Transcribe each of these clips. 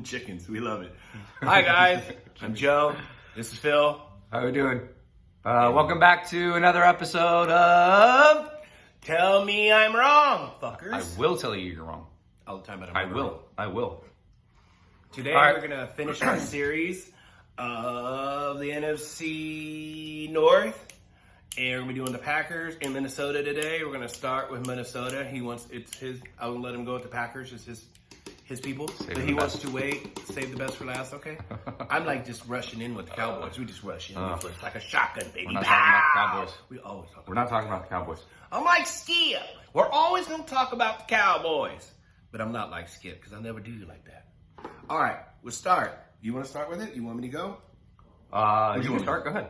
Chickens, we love it. Hi guys, I'm Joe. This is Phil. How we doing? Welcome back to another episode of Tell Me I'm Wrong, fuckers. I will tell you you're wrong. All the time, but I will. Today All right. we're gonna finish our series of the NFC North, and we're gonna be doing the Packers in Minnesota today. We're gonna start with Minnesota. I'll let him go with the Packers. It's his people, but he wants to wait, save the best for last. Okay, I'm like just rushing in with the Cowboys. We just rush in. It's like a shotgun, baby. We're not talking about the Cowboys. We always talk. We're not talking about the Cowboys. I'm like Skip. We're always gonna talk about the Cowboys, but I'm not like Skip because I never do like that. All right, we'll start. You want to start with it? You want me to go? You want to start? Go ahead.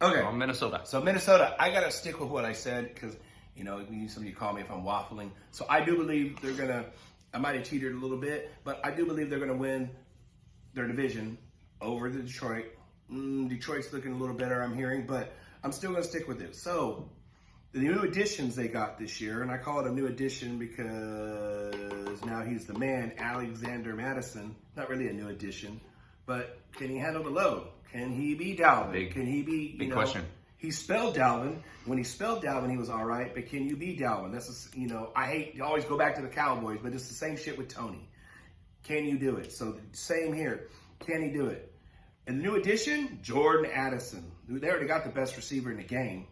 Okay. On Minnesota. So Minnesota, I gotta stick with what I said because somebody call me if I'm waffling. So I do believe they're gonna. I might have cheated a little bit, but I do believe they're going to win their division over the Detroit. Detroit's looking a little better, I'm hearing, but I'm still going to stick with it. So, the new additions they got this year, and I call it a new addition because now he's the man, Alexander Madison. Not really a new addition, but can he handle the load? Can he be Dalvin? Can he be, Big question. He spelled Dalvin. When he spelled Dalvin, he was all right. But can you be Dalvin? I hate to always go back to the Cowboys, but it's the same shit with Tony. Can you do it? So same here. Can he do it? And the new addition, Jordan Addison. They already got the best receiver in the game.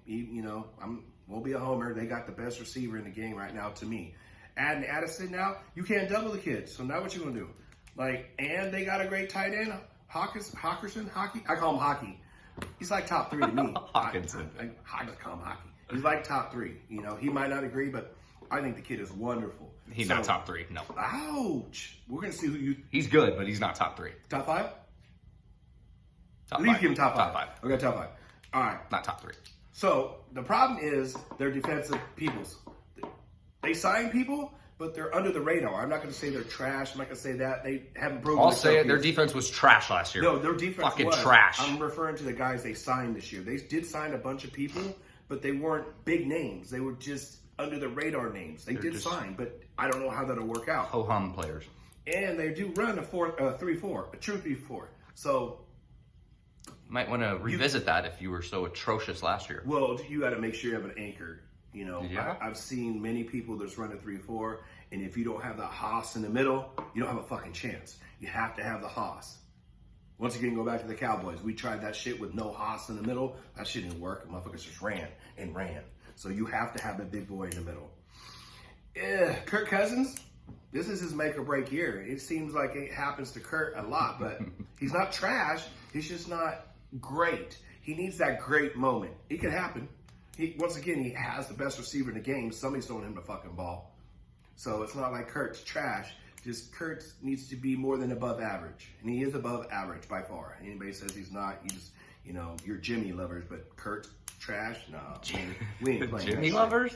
Won't be a homer. They got the best receiver in the game right now to me. Adding Addison now, you can't double the kid. So now what you gonna do? And they got a great tight end, Hawkinson, Hockey. I call him Hockey. He's like top 3 to me. Hawkinson. I just call him Hockey. He's like top 3. He might not agree, but I think the kid is wonderful. He's not top 3, no. Ouch. We're going to see who you... He's good, but he's not top 3. Top 5? Top Leave 5. him top 5. Top 5. Okay, top 5. All right. Not top 3. So, the problem is their defensive peoples. They sign people, but they're under the radar. I'm not going to say they're trash. I'm not going to say that. They haven't broken I'll say it. Their defense was trash last year. No, their defense fucking was. trash. I'm referring to the guys they signed this year. They did sign a bunch of people, but they weren't big names. They were just under the radar names. They did sign, but I don't know how that'll work out. Ho-hum players. And they do run a 3-4, a true 3-4. So might want to revisit that if you were so atrocious last year. well, you got to make sure you have an anchor. Yeah. I've seen many people that's run a 3-4, and if you don't have the Haas in the middle, you don't have a fucking chance. You have to have the Haas. Once again, go back to the Cowboys. We tried that shit with no Haas in the middle. That shit didn't work. Motherfuckers just ran and ran. So you have to have a big boy in the middle. Kirk Cousins, this is his make or break year. It seems like it happens to Kurt a lot, but he's not trash. He's just not great. He needs that great moment. It can happen. Once again, he has the best receiver in the game. Somebody's throwing him the fucking ball. So it's not like Kurt's trash. Just Kurt needs to be more than above average. And he is above average by far. Anybody says he's not, you're Jimmy lovers, but Kurt's trash? No. We ain't playing Jimmy that lovers?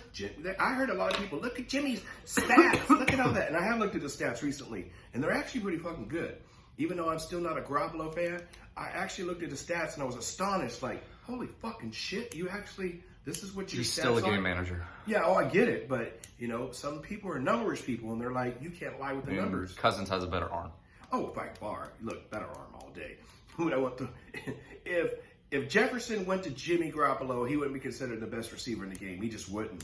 I heard a lot of people, look at Jimmy's stats. Look at all that. And I have looked at the stats recently. And they're actually pretty fucking good. Even though I'm still not a Garoppolo fan, I actually looked at the stats and I was astonished. Like, holy fucking shit, this is what your He's stats still a are? game manager. Yeah, I get it. But, some people are numbers people, and they're like, you can't lie with the numbers. Cousins has a better arm. Oh, by far. Look, better arm all day. Who would I want to... If Jefferson went to Jimmy Garoppolo, he wouldn't be considered the best receiver in the game. He just wouldn't.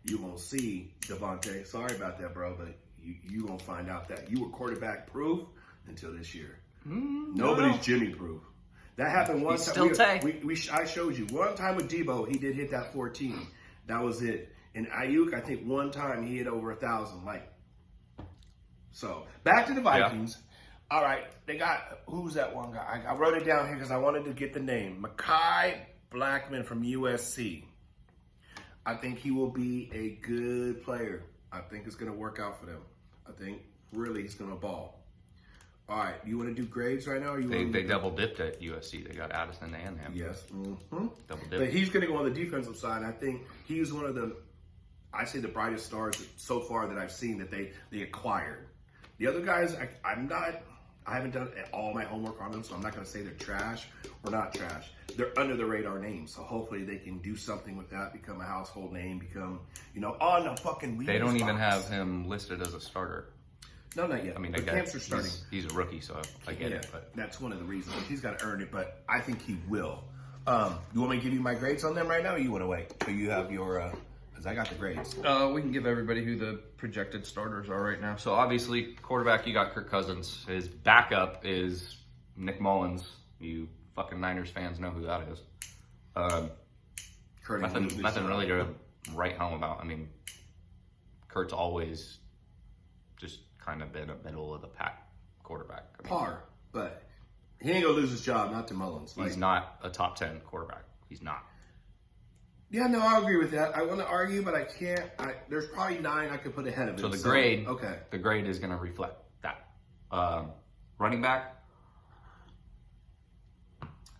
You won't see Devontae. Sorry about that, bro, but you won't find out that you were quarterback proof until this year. Nobody's Jimmy proof. That happened one time. I showed you. One time with Debo, he did hit that 14. That was it. And Ayuk, I think one time he hit over 1,000. So, back to the Vikings. Yeah. All right, they got, who's that one guy? I wrote it down here because I wanted to get the name. Mekhi Blackman from USC. I think he will be a good player. I think it's going to work out for them. I think really he's going to ball. All right, you want to do grades right now? Or they double dipped at USC. They got Addison and him. Yes. Double dipped. But he's going to go on the defensive side. I think he's one of the, I say the brightest stars so far that I've seen that they acquired. The other guys, I haven't done all my homework on them, so I'm not going to say they're trash or not trash. They're under the radar names, so hopefully they can do something with that, become a household name, become, on the fucking Wheaties They don't even box. have him listed as a starter. No, not yet. I mean, the camps are starting. He's a rookie, so I get it. But that's one of the reasons. He's got to earn it, but I think he will. You want me to give you my grades on them right now, or you want to wait till you have your? Because I got the grades. We can give everybody who the projected starters are right now. So obviously, quarterback, you got Kirk Cousins. His backup is Nick Mullins. You fucking Niners fans know who that is. Nothing really to write home about. I mean, Kurt's always just kind of been a middle of the pack quarterback. I mean, Par, but he ain't gonna lose his job, not to Mullins. He's not a top 10 quarterback. He's not. Yeah, no, I agree with that. I want to argue, but I can't. There's probably 9 I could put ahead of him. So the grade, okay, the grade is going to reflect that. Running back,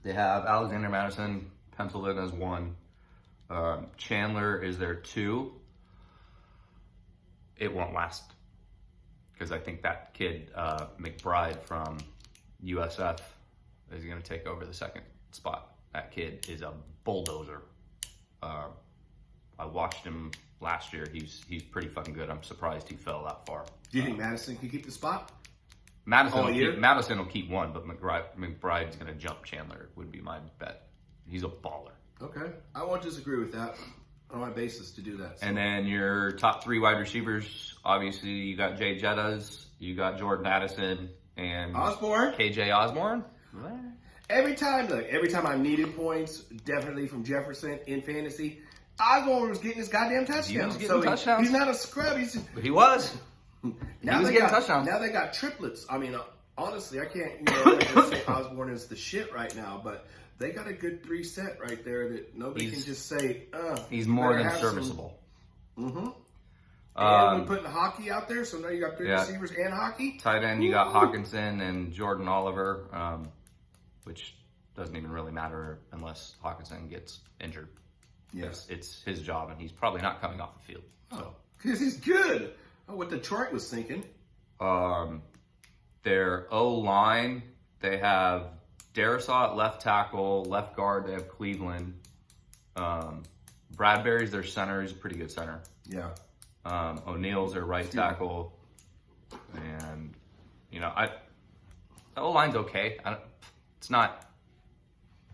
they have Alexander Madison penciled in as 1. Chandler is their 2. It won't last because I think that kid McBride from USF is going to take over the 2nd spot. That kid is a bulldozer. I watched him last year. He's pretty fucking good. I'm surprised he fell that far. Do you think Madison can keep the spot? Madison will keep 1, but McBride's going to jump Chandler, would be my bet. He's a baller. Okay. I won't disagree with that on my basis to do that. So. And then your top 3 wide receivers, obviously you got Jay Jettas, you got Jordan Addison, and Osborne. KJ Osborne. Every time I needed points, definitely from Jefferson in fantasy, Osborne was getting his goddamn touchdown. He's not a scrub. But he was. Now they got touchdowns. Now they got triplets. I mean, honestly, I can't say Osborne is the shit right now, but they got a good 3 set right there that nobody can just say, he's more than serviceable. And we're putting hockey out there, so now you got 3 receivers and hockey. Tight end, you got Hawkinson and Jordan Oliver, which doesn't even really matter unless Hawkinson gets injured. Yes. It's his job, and he's probably not coming off the field. So because he's good. Oh, what Detroit was thinking. Their O-line, they have Darisaw at left tackle, left guard, they have Cleveland. Bradbury's their center. He's a pretty good center. Yeah. O'Neill's their right tackle. And, the O-line's okay. It's not.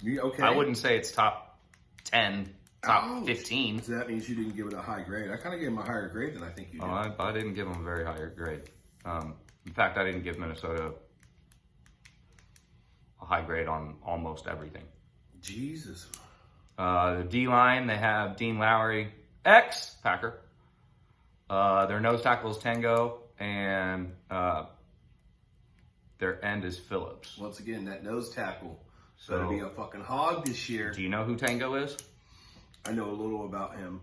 You okay? I wouldn't say it's top 10, top 15. So that means you didn't give it a high grade. I kind of gave him a higher grade than I think you did. I didn't give him a very high grade. In fact, I didn't give Minnesota a high grade on almost everything. Jesus. The D-line, they have Dean Lowry, ex-Packer. Their nose tackle is Tango, and their end is Phillips. Once again, that nose tackle better be a fucking hog this year. Do you know who Tango is? I know a little about him.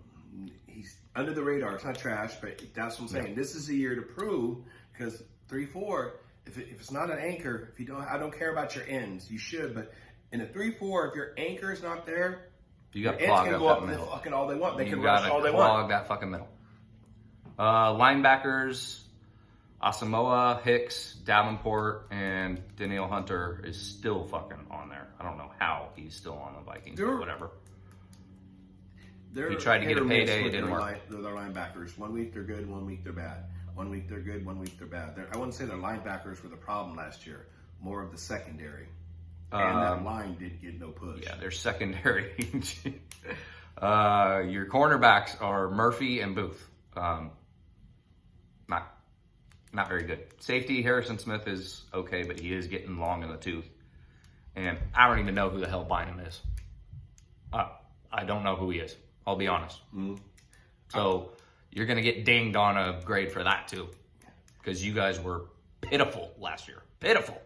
He's under the radar. It's not trash, but that's what I'm saying. Yeah. This is a year to prove, because 3-4, if it's not an anchor, I don't care about your ends. You should, but in a 3-4, if your anchor is not there, you got to clog can go up middle. Fucking all they want. They can rush all they want. Clog that fucking middle. Linebackers, Asamoah, Hicks, Davenport, and Danielle Hunter is still fucking on there. I don't know how he's still on the Vikings, but whatever. He tried to get a payday, it didn't work. They're linebackers. 1 week they're good, 1 week they're bad. 1 week they're good, 1 week they're bad. I wouldn't say their linebackers were the problem last year. More of the secondary. And that line did get no push. Yeah, their secondary. Your cornerbacks are Murphy and Booth. Not very good. Safety, Harrison Smith is okay, but he is getting long in the tooth. And I don't even know who the hell Bynum is. I don't know who he is. I'll be honest. Mm-hmm. So you're going to get dinged on a grade for that too. Because you guys were pitiful last year. Pitiful.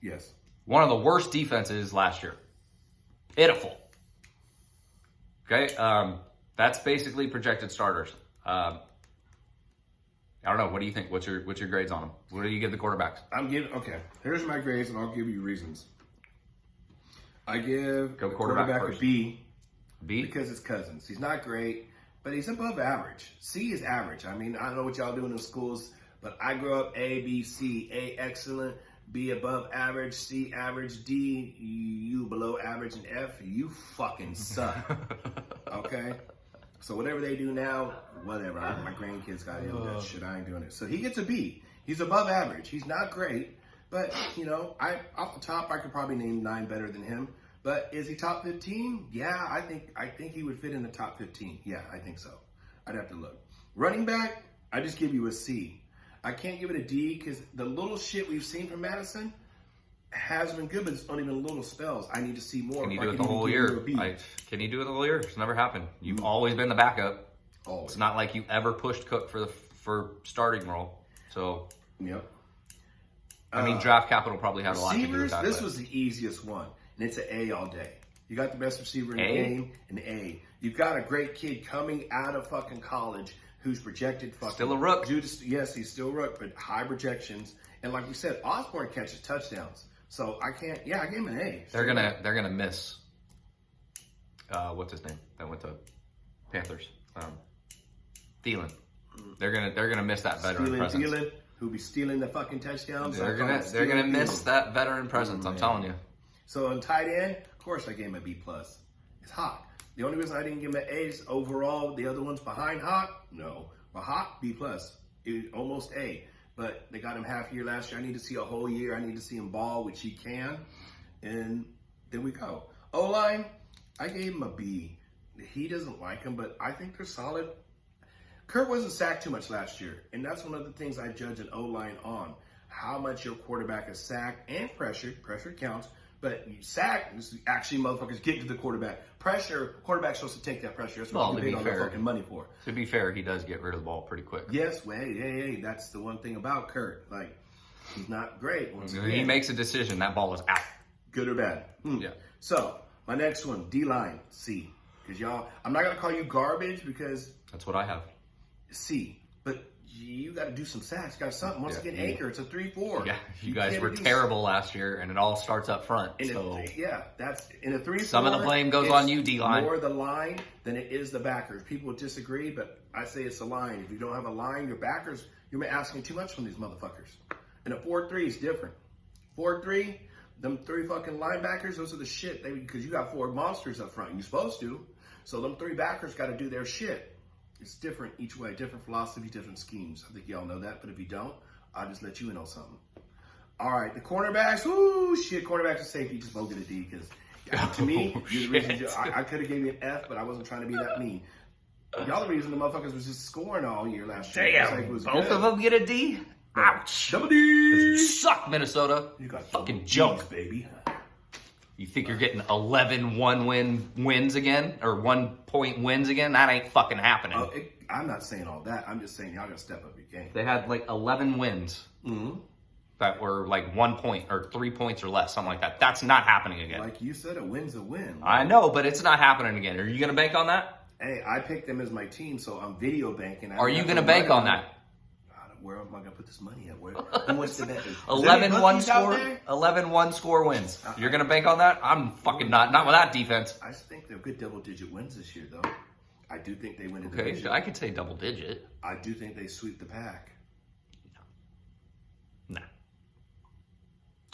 Yes. One of the worst defenses last year. Pitiful. Okay? That's basically projected starters. I don't know. What do you think? What's your grades on them? What do you give the quarterbacks? Okay. Here's my grades, and I'll give you reasons. I give the quarterback a B. B? Because it's Cousins. He's not great, but he's above average. C is average. I mean, I don't know what y'all doing in schools, but I grew up A, B, C. A, excellent. B, above average. C, average. D, you below average. And F, you fucking suck. Okay? So whatever they do now, whatever. My grandkids got to do that shit. I ain't doing it. So he gets a B. He's above average. He's not great, but you know, off the top, I could probably name 9 better than him. But is he top 15? Yeah, I think he would fit in the top 15. Yeah, I think so. I'd have to look. Running back, I just give you a C. I can't give it a D because the little shit we've seen from Madison has been good, but it's only been little spells. I need to see more. Can you do it the whole year? Can you do it the whole year? It's never happened. You've always been the backup. Always. It's not like you ever pushed Cook for starting role. So, yep. I mean, draft capital probably had a lot to do with that. This was the easiest one, and it's an A all day. You got the best receiver in the game, an A. You've got a great kid coming out of fucking college who's projected fucking... Still a rook. Yes, he's still a rook, but high projections. And like we said, Osborne catches touchdowns. So I can't... Yeah, I gave him an A. They're gonna miss... what's his name? That went to Panthers. Thielen. They're gonna miss that veteran presence. Thielen, who'll be stealing the fucking touchdowns. They're gonna miss that veteran presence. I'm telling you. So on tight end, of course I gave him a B+. It's Hawk. The only reason I didn't give him an A is overall the other ones behind Hawk, no. But Hawk, B+. Almost A. But they got him half year last year. I need to see a whole year. I need to see him ball, which he can. And there we go. O-line, I gave him a B. He doesn't like him, but I think they're solid. Kurt wasn't sacked too much last year. And that's one of the things I judge an O-line on. How much your quarterback is sacked and pressured. Pressure counts. But you sack, this is actually motherfuckers get to the quarterback. Pressure, quarterback's supposed to take that pressure. That's what you paid all the fucking money for. To be fair, he does get rid of the ball pretty quick. Yes, well, hey, that's the one thing about Kurt. Like, he's not great. Once again, he makes a decision, that ball is out. Good or bad. Yeah. So, my next one, D-line, C. Because y'all, I'm not going to call you garbage because... That's what I have. C. But you got to do some sacks. Got something. Once again, Anchor, it's a 3-4. Yeah, you guys were terrible last year, and it all starts up front. That's in a 3-4. Some of the blame goes on you, D-line. More the line than it is the backers. People would disagree, but I say it's the line. If you don't have a line, your backers, you're asking too much from these motherfuckers. And a 4-3 is different. 4-3, them 3 fucking linebackers, those are the shit. Because you got 4 monsters up front. You're supposed to. So them 3 backers got to do their shit. It's different each way, different philosophy, different schemes. I think y'all know that, but if you don't, I'll just let you in on something. All right, the cornerbacks, cornerbacks and safety, just won't get a D because to me, you're the reason I could have gave you an F, but I wasn't trying to be that mean. Y'all the reason the motherfuckers was just scoring all year last year. Damn, both of them get a D? Ouch. Double D. You suck, Minnesota. You got fucking joke, baby. You think you're getting 11 wins again? Or 1-point wins again? That ain't fucking happening. I'm not saying all that. I'm just saying y'all got to step up your game. They had like 11 wins that were like 1 point or 3 points or less, something like that. That's not happening again. Like you said, a win's a win. I know, but it's not happening again. Are you going to bank on that? Hey, I picked them as my team, so I'm video banking. Are you going to bank on that? Where am I going to put this money at? Who wants to bet? 11-1 score wins. You're going to bank on that? I'm fucking not with that defense. I think they're good double-digit wins this year, though. I do think they win a division. Okay, I could say double-digit. I do think they sweep the pack. No.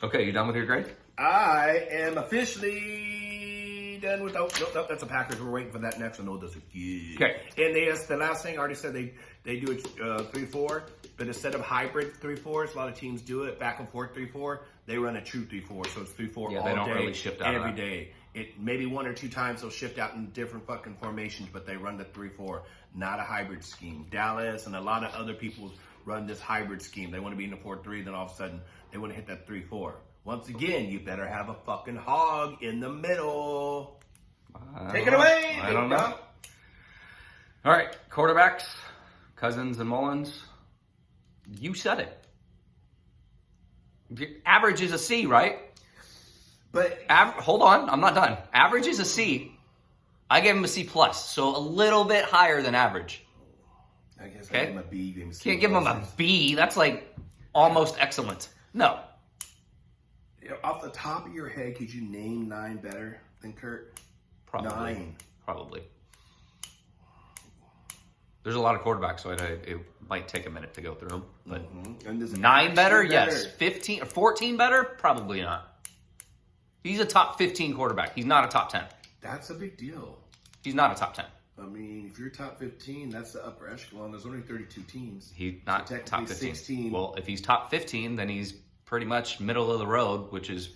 Okay, you done with your grade? I am officially done with... Nope, that's the Packers. We're waiting for that next one. No, those are good. Okay. And the last thing, I already said they do it 3-4, but instead of hybrid 3-4s, a lot of teams do it back and forth 3-4. They run a true 3-4, so it's 3-4 all day. They don't really shift out every day. It maybe 1 or 2 times they'll shift out in different fucking formations, but they run the 3-4, not a hybrid scheme. Dallas and a lot of other people run this hybrid scheme. They want to be in the 4-3, then all of a sudden they want to hit that 3-4. Once again, you better have a fucking hog in the middle. Take it away. I don't know. All right, quarterbacks, Cousins and Mullins. You said it. Average is a C, right? But hold on, I'm not done. Average is a C. I gave him a C+, so a little bit higher than average. I guess I gave him a B. Can't give him a B. That's like almost excellent. No. Off the top of your head, could you name 9 better than Kurt? Probably. 9. Probably. There's a lot of quarterbacks, so it might take a minute to go through them. But 9 better? Yes. 15 or 14 better? Probably not. He's a top 15 quarterback. He's not a top 10. That's a big deal. He's not a top 10. I mean, if you're top 15, that's the upper echelon. There's only 32 teams. He's not So top 15. 16. Well, if he's top 15, then he's pretty much middle of the road, which is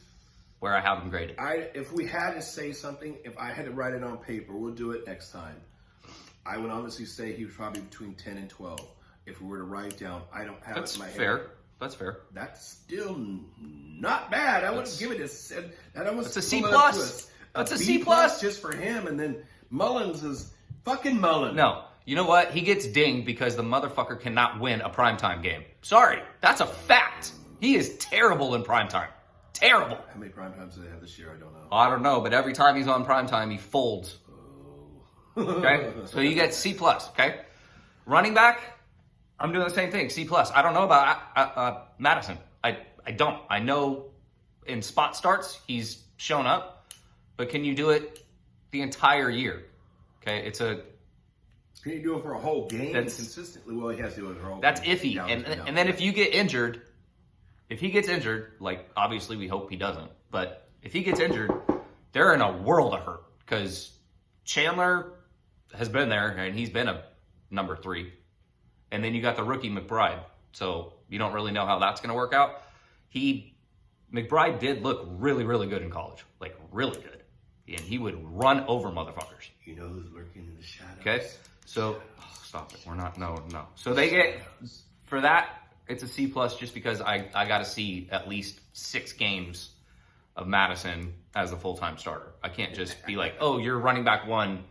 where I have him graded. If we had to say something, if I had to write it on paper, we'll do it next time. I would honestly say he was probably between 10 and 12. If we were to write it down, I don't have That's it in my head. fair. That's fair. That's still not bad. I wouldn't give it That's a C plus. That's a C plus just for him. And then Mullins is fucking Mullins. No. You know what? He gets dinged because the motherfucker cannot win a primetime game. Sorry. That's a fact. He is terrible in primetime. Terrible. How many prime times do they have this year? I don't know. I don't know, but every time he's on primetime, he folds. Okay? So you get C plus, okay? Running back, I'm doing the same thing, C plus. I don't know about Madison. I don't. I know in spot starts, he's shown up, but can you do it the entire year? Okay, Can you do it for a whole game consistently? Well, he has to do it for a whole that's game. iffy. And then if you get injured, if he gets injured, like obviously we hope he doesn't, but if he gets injured, they're in a world of hurt because Chandler has been there and he's been a number 3. And then you got the rookie McBride. So you don't really know how that's going to work out. McBride did look really, really good in college. Like really good. And he would run over motherfuckers. You know who's lurking in the shadows? Okay? So, stop it. We're not, no. So they get, for that, it's a C plus just because I got to see at least 6 games of Madison as a full-time starter. I can't just be like, oh, you're running back 1.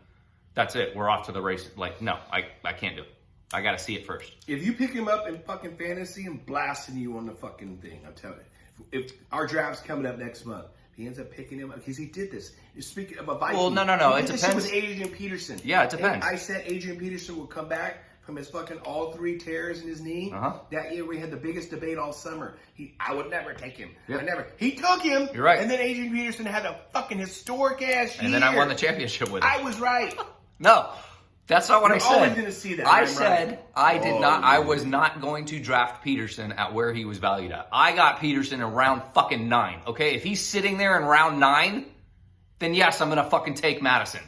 That's it. We're off to the race. Like, no, I can't do it. I got to see it first. If you pick him up in fucking fantasy and blasting you on the fucking thing, I'm telling you. If our draft's coming up next month, he ends up picking him up because he did this. Speaking of a Viking. Well, no. He It did this depends. shit with Adrian Peterson. Yeah, it depends. And I said Adrian Peterson would come back from his fucking all 3 tears in his knee. That year we had the biggest debate all summer. I would never take him. Yep. He took him. You're right. And then Adrian Peterson had a fucking historic ass year. And then I won the championship with him. I was right. No, that's not what I said. You're always gonna see that. I I'm said right. I did not. I was not going to draft Peterson at where he was valued at. I got Peterson in round fucking 9. Okay, if he's sitting there in round 9, then yes, I'm gonna fucking take Madison.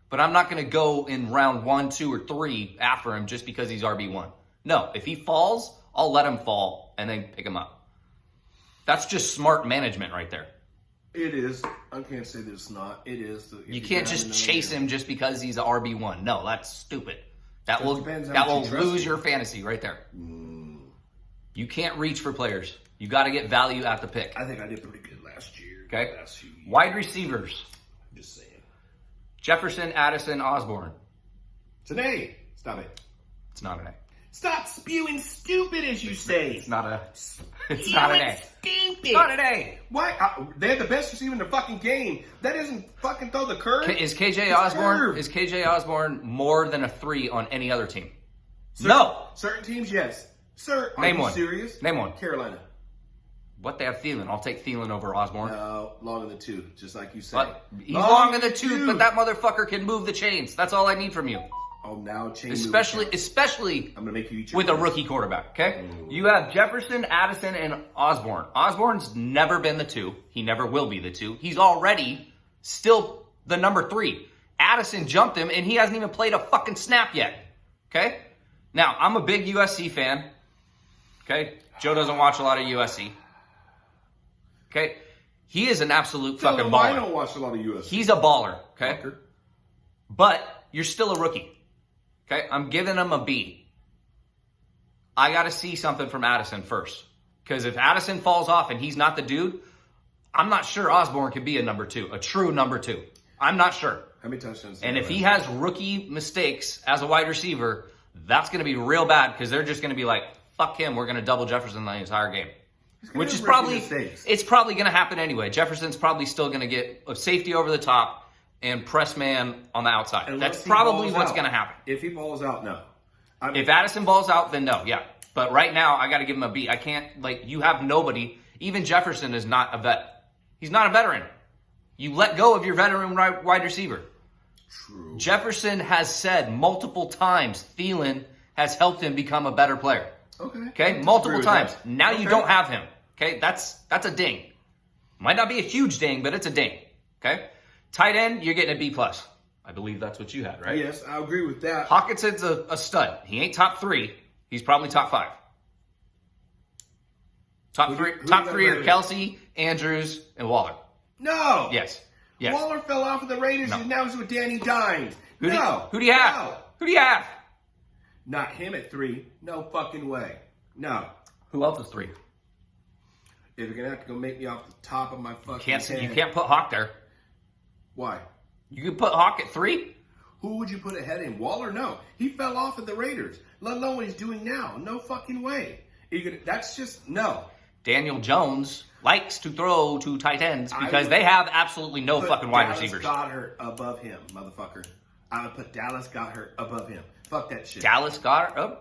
But I'm not gonna go in round 1, 2, or 3 after him just because he's RB1. No, if he falls, I'll let him fall and then pick him up. That's just smart management right there. It is. I can't say that it's not. It is. You can't just chase him just because he's a RB1. No, that's stupid. That will much you lose trust your fantasy right there. You can't reach for players. You got to get value at the pick. I think I did pretty good last year. Okay. Last few years. Wide receivers: I'm just saying. Jefferson, Addison, Osborne. It's an A. Stop it. It's not an A. Stop spewing stupid as you say. It's not a. It's not an A. Stupid. It's not an A. Why? They had the best receiver in the fucking game. That doesn't fucking throw the curve. Is KJ It's Osborne? curve. Is KJ Osborne more than a 3 on any other team? No. Certain teams, yes. Sir, are Name you one. serious? Name one. Carolina. What they have Thielen? I'll take Thielen over Osborne. No, long in the tooth, just like you said. But he's long in the tooth, but that motherfucker can move the chains. That's all I need from you. Oh, now chain Especially I'm gonna make you eat your with a words. rookie quarterback, okay? You have Jefferson, Addison, and Osborne. Osborne's never been the 2. He never will be the 2. He's already still the number 3. Addison jumped him, and he hasn't even played a fucking snap yet, okay? Now, I'm a big USC fan, okay? Joe doesn't watch a lot of USC, okay? He is an absolute Tell fucking them I baller. don't watch a lot of USC. He's a baller, okay? Fucker. But you're still a rookie. Okay? I'm giving him a B. I got to see something from Addison first. Because if Addison falls off and he's not the dude, I'm not sure Osborne could be a number 2, a true number 2. I'm not sure. How many touchdowns? And if he has rookie mistakes as a wide receiver, that's going to be real bad because they're just going to be like, fuck him, we're going to double Jefferson the entire game. Which is probably, it's probably going to happen anyway. Jefferson's probably still going to get a safety over the top and press man on the outside. Unless That's probably what's out. going to happen. If he balls out, no. If Addison balls out, then no, yeah. But right now, I got to give him a B. I can't, you have nobody. Even Jefferson is not a vet. He's not a veteran. You let go of your veteran wide receiver. True. Jefferson has said multiple times Thielen has helped him become a better player. Okay? Multiple times. Now you don't have him. Okay? That's a ding. Might not be a huge ding, but it's a ding. Okay? Tight end, you're getting a B+. I believe that's what you had, right? Yes, I agree with that. Hawkinson's a stud. He ain't top 3. He's probably top 5. Top three are Kelsey, Andrews, and Waller. No. Yes. Waller fell off of the Raiders and now he's with Danny Dimes. Who do you have? No. Who do you have? Not him at 3. No fucking way. No. Who else is 3? If you're gonna have to go make me off the top of my fucking head. You can't put Hawk there. Why? You can put Hawk at 3? Who would you put ahead of him? Waller? No. He fell off of the Raiders. Let alone what he's doing now. No fucking way. That's just, no. Daniel Jones likes to throw to tight ends because they have absolutely no fucking wide receivers. Dallas Goedert above him, motherfucker. I would put Dallas Goedert above him. Fuck that shit. Dallas Goedert? Oh.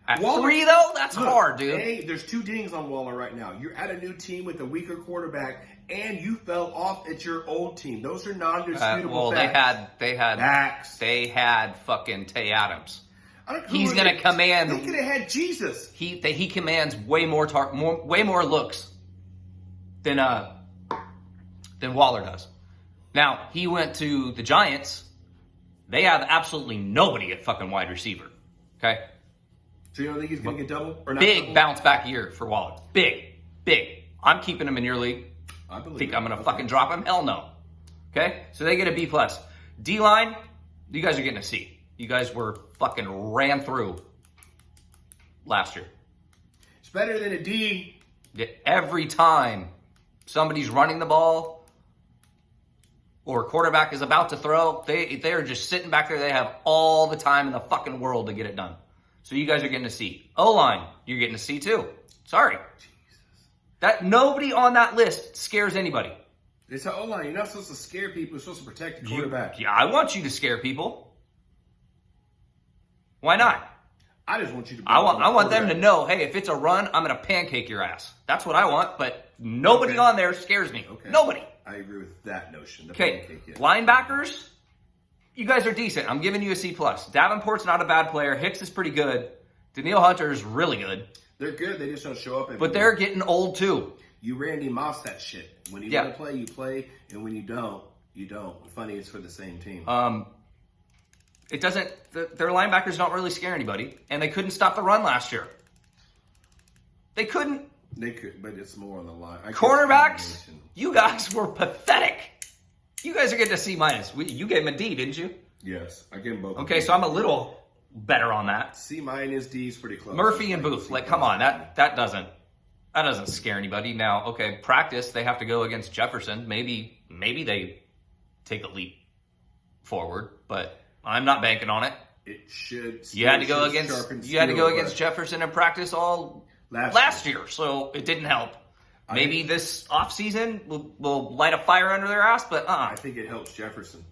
At Waller, 3, though? That's hard, dude. Hey, there's 2 dings on Waller right now. You're at a new team with a weaker quarterback, and you fell off at your old team. Those are non-disputable facts. They had fucking Tay Adams. He's going to command. They could have had Jesus. He commands way more looks than Waller does. Now, he went to the Giants. They have absolutely nobody at fucking wide receiver. Okay? So you don't think he's going to get double? Or not big double? Bounce back year for Waller. Big. I'm keeping him in your league. I believe Think I'm going to fucking drop him? Hell no. Okay? So they get a B+. D-line, you guys are getting a C. You guys were fucking ran through last year. It's better than a D. Every time somebody's running the ball or a quarterback is about to throw, they are just sitting back there. They have all the time in the fucking world to get it done. So you guys are getting a C. O-line, you're getting a C too. Sorry. That nobody on that list scares anybody. It's an O-line. You're not supposed to scare people. You're supposed to protect the quarterback. I want you to scare people. Why not? I just want you to. I want them to know, hey, if it's a run, I'm going to pancake your ass. That's what I want, but nobody on there scares me. Okay. Nobody. I agree with that notion. Okay, linebackers, you guys are decent. I'm giving you a C+. Davenport's not a bad player. Hicks is pretty good. Daniil Hunter is really good. They're good. They just don't show up. But they're getting old, too. You Randy Moss that shit. When you want to play, you play. And when you don't, you don't. Funny, it's for the same team. It doesn't. Their linebackers don't really scare anybody, and they couldn't stop the run last year. They couldn't. They could, but it's more on the line. Cornerbacks, you guys were pathetic. You guys are getting a C-. You gave him a D, didn't you? Yes, I gave them both. Okay, so I'm a little better on that. C-, D is pretty close. Murphy and Booth, come on, that doesn't scare anybody. Now, okay, practice, they have to go against Jefferson. Maybe they take a leap forward, but I'm not banking on it. It should. You had to go against Jefferson in practice all last year, so it didn't help. Maybe this offseason will light a fire under their ass, but I think it helps Jefferson.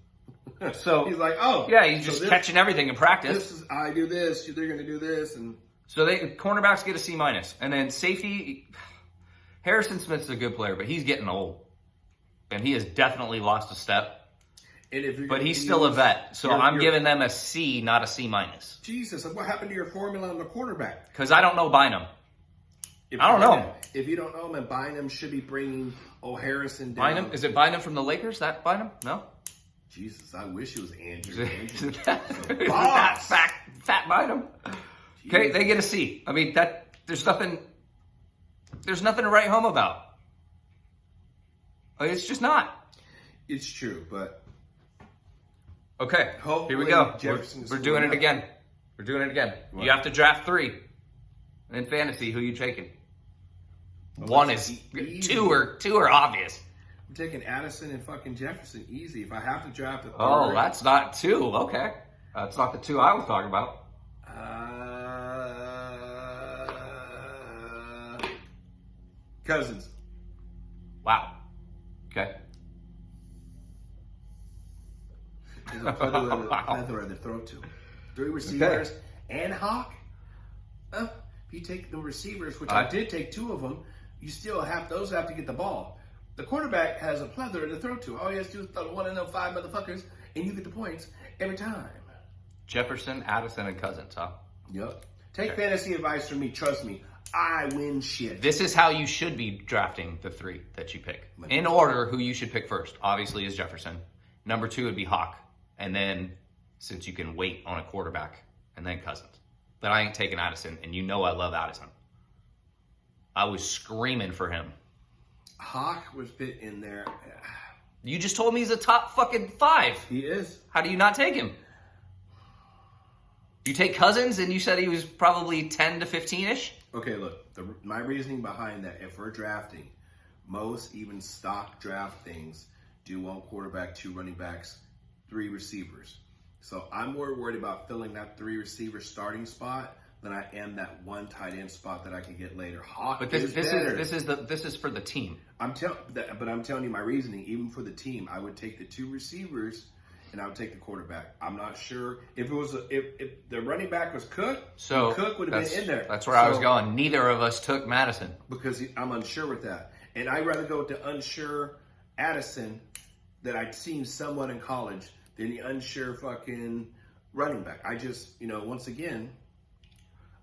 So he's like, oh, yeah, he's just catching everything in practice. I do this, they're going to do this, and so cornerbacks get a C-, and then safety. Harrison Smith's a good player, but he's getting old, and he has definitely lost a step. But he's still a vet, so I'm giving them a C, not a C-. Jesus, what happened to your formula on the quarterback? Because I don't know Bynum. I don't know. If you don't know him, and Bynum should be bringing Harrison down. Bynum? Is it Bynum from the Lakers? That Bynum? No? Jesus, I wish it was Andrew. That fat Bynum. Okay, they get a C. I mean, there's nothing to write home about. It's just not. It's true, but... Okay, here we go. We're doing it again. We're doing it again. What? You have to draft 3. In fantasy, who you taking? One is easy. Two are obvious. I'm taking Addison and fucking Jefferson easy. If I have to draft a third. Oh, that's not 2. Okay. That's not the 2 I was talking about. Cousins. Wow. Okay. There's a plethora to throw to. 3 receivers and Hawk. If you take the receivers, which I did take 2 of them, you still have to get the ball. The quarterback has a plethora to throw to. All he has to do is throw one of them 5 motherfuckers, and you get the points every time. Jefferson, Addison, and Cousins, huh? Yep. Take fantasy advice from me. Trust me. I win shit. This is how you should be drafting the 3 that you pick. In order, who you should pick first, obviously, is Jefferson. Number 2 would be Hawk. And then, since you can wait on a quarterback, and then Cousins. But I ain't taking Addison, and you know I love Addison. I was screaming for him. Hawk was fit in there. You just told me he's a top fucking 5. He is. How do you not take him? You take Cousins, and you said he was probably 10 to 15-ish? Okay, look. My reasoning behind that, if we're drafting, most even stock draft things do 1 quarterback, 2 running backs, 3 receivers. So I'm more worried about filling that 3 receiver starting spot than I am that 1 tight end spot that I can get later. Hawk But is better. this is for the team. I'm telling you my reasoning. Even for the team, I would take the 2 receivers and I would take the quarterback. I'm not sure if it was if the running back was Cook. So Cook would have been in there. That's where I was going. Neither of us took Madison because I'm unsure with that, and I'd rather go with the unsure Addison that I'd seen somewhat in college than the unsure fucking running back. I just, once again,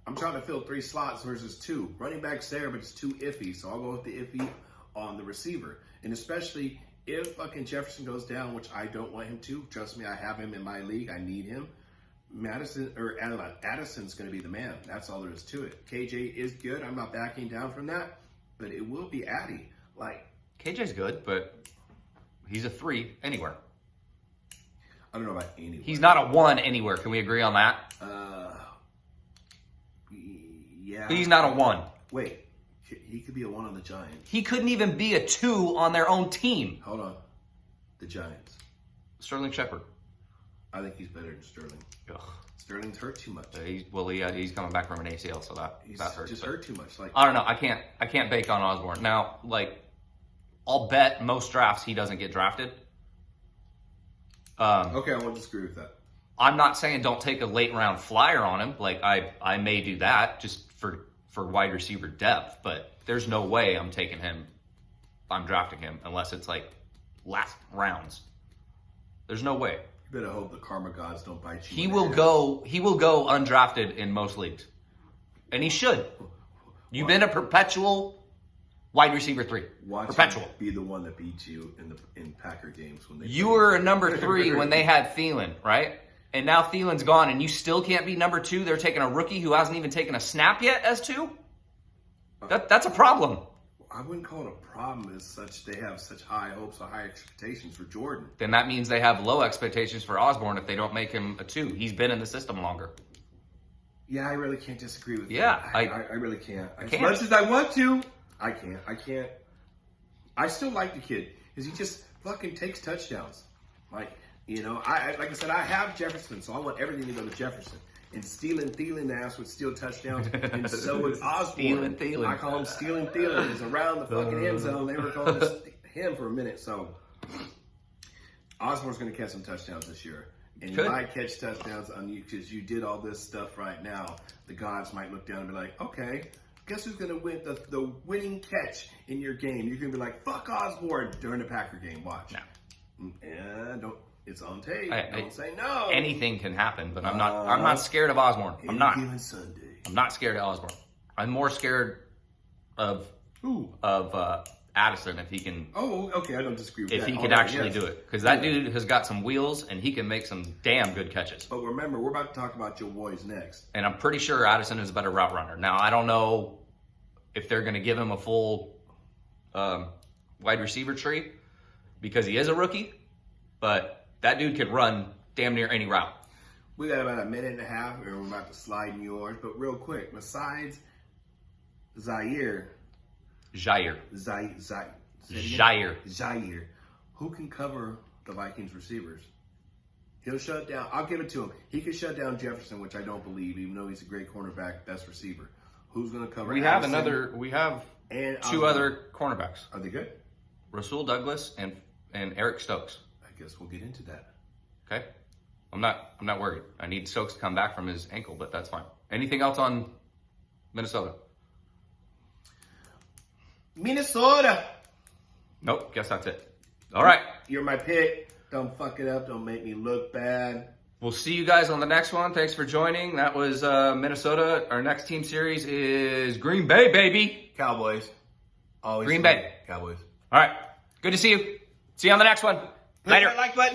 I'm trying to fill 3 slots versus 2. Running back's there, but it's too iffy, so I'll go with the iffy on the receiver. And especially if fucking Jefferson goes down, which I don't want him to. Trust me, I have him in my league. I need him. Addison's going to be the man. That's all there is to it. KJ is good. I'm not backing down from that, but it will be Addy. KJ's good, but he's a 3 anywhere. I don't know about anywhere. He's not a 1 anywhere. Can we agree on that? Yeah. He's not a 1. Wait. He could be a 1 on the Giants. He couldn't even be a 2 on their own team. Hold on. The Giants. Sterling Shepard. I think he's better than Sterling. Ugh. Sterling's hurt too much. He's coming back from an ACL, so that hurts. Just hurt too much. I don't know. I can't bake on Osborne. Now, I'll bet most drafts he doesn't get drafted. Okay, I won't disagree with that. I'm not saying don't take a late round flyer on him. I may do that just for wide receiver depth, but there's no way I'm taking him. I'm drafting him unless it's last rounds. There's no way. You better hope the karma gods don't bite you. He will go undrafted in most leagues, and he should. You've been a perpetual wide receiver 3. Perpetual. Him be the one that beats you in Packer games when they. You were a number 3 when they had Thielen, right? And now Thielen's gone, and you still can't be number 2. They're taking a rookie who hasn't even taken a snap yet as 2. That's a problem. I wouldn't call it a problem as such. They have such high hopes or high expectations for Jordan. Then that means they have low expectations for Osborne if they don't make him a 2. He's been in the system longer. Yeah, I really can't disagree with that. I really can't. As much as I want to, I can't. I still like the kid because he just fucking takes touchdowns. Like I said, I have Jefferson, so I want everything to go to Jefferson. And Thielen ass would steal touchdowns, and so would Osborne. Thielen. I call him Stealing Thielen. He's around the fucking end zone. They were calling him for a minute. So Osborne's going to catch some touchdowns this year. And you might catch touchdowns on you because you did all this stuff right now. The gods might look down and be like, okay, guess who's going to win the winning catch in your game? You're going to be like, fuck Osborne during the Packer game. Watch. No. Yeah, don't. It's on tape. Don't say no. Anything can happen, but I'm not scared of Osborne. I'm not. Given Sunday. I'm not scared of Osborne. I'm more scared of Addison if he can. Oh, okay. I don't disagree with that. If he could actually do it, because that dude has got some wheels and he can make some damn good catches. But remember, we're about to talk about your boys next. And I'm pretty sure Addison is a better route runner. Now I don't know if they're going to give him a full wide receiver tree because he is a rookie, but that dude could run damn near any route. We got about a minute and a half, and we're about to slide in yours. But real quick, besides Jair, who can cover the Vikings receivers? He'll shut down. I'll give it to him. He can shut down Jefferson, which I don't believe, even though he's a great cornerback, best receiver. Who's going to cover? We have two other cornerbacks. Are they good? Rasul Douglas and Eric Stokes. I guess we'll get into that. Okay. I'm not worried. I need Stokes to come back from his ankle, but that's fine. Anything else on Minnesota? Minnesota. Nope. Guess that's it. All right. You're my pick. Don't fuck it up. Don't make me look bad. We'll see you guys on the next one. Thanks for joining. That was Minnesota. Our next team series is Green Bay, baby. Cowboys. Always Green Bay. Cowboys. All right. Good to see you. See you on the next one. Later. Hit that like button.